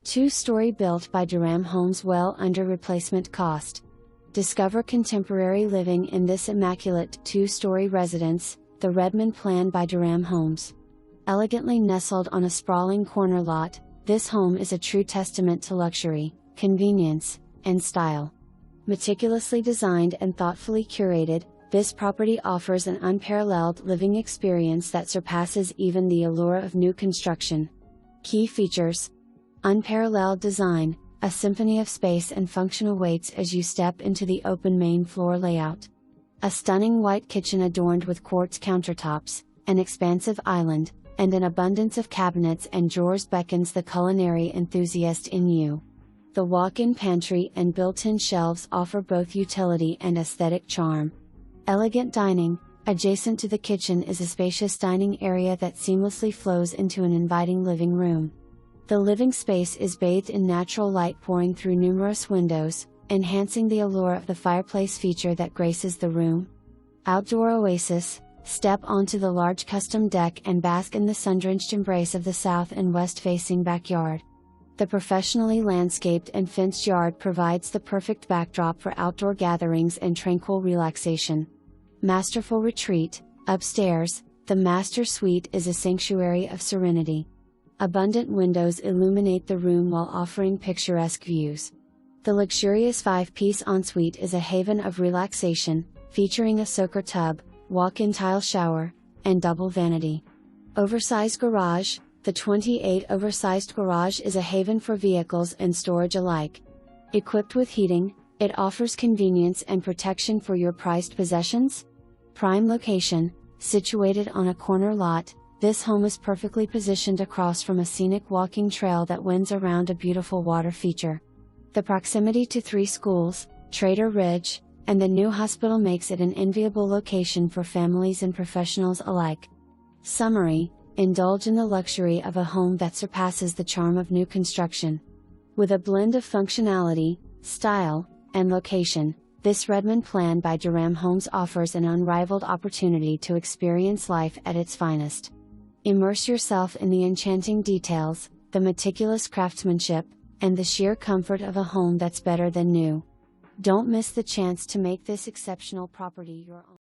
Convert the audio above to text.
Two-story built by Durham Homes, well under replacement cost. Discover contemporary living in this immaculate two-story residence, the Redmond Plan by Durham Homes. Elegantly nestled on a sprawling corner lot, this home is a true testament to luxury, convenience, and style. Meticulously designed and thoughtfully curated, this property offers an unparalleled living experience that surpasses even the allure of new construction. Key features: unparalleled design, a symphony of space and function awaits as you step into the open main floor layout. A stunning white kitchen adorned with quartz countertops, an expansive island, and an abundance of cabinets and drawers beckons the culinary enthusiast in you. The walk-in pantry and built-in shelves offer both utility and aesthetic charm. Elegant dining, adjacent to the kitchen is a spacious dining area that seamlessly flows into an inviting living room. The living space is bathed in natural light pouring through numerous windows, enhancing the allure of the fireplace feature that graces the room. Outdoor oasis, step onto the large custom deck and bask in the sun-drenched embrace of the south and west-facing backyard. The professionally landscaped and fenced yard provides the perfect backdrop for outdoor gatherings and tranquil relaxation. Masterful retreat, upstairs, the master suite is a sanctuary of serenity. Abundant windows illuminate the room while offering picturesque views. The luxurious 5-piece ensuite is a haven of relaxation, featuring a soaker tub, walk-in tile shower, and double vanity. Oversized garage, the 28 oversized garage is a haven for vehicles and storage alike. Equipped with heating, it offers convenience and protection for your prized possessions. Prime location, situated on a corner lot, this home is perfectly positioned across from a scenic walking trail that winds around a beautiful water feature. The proximity to 3 schools, Trader Ridge, and the new hospital makes it an enviable location for families and professionals alike. Summary: indulge in the luxury of a home that surpasses the charm of new construction. With a blend of functionality, style, and location, this Redmond Plan by Durham Homes offers an unrivaled opportunity to experience life at its finest. Immerse yourself in the enchanting details, the meticulous craftsmanship, and the sheer comfort of a home that's better than new. Don't miss the chance to make this exceptional property your own.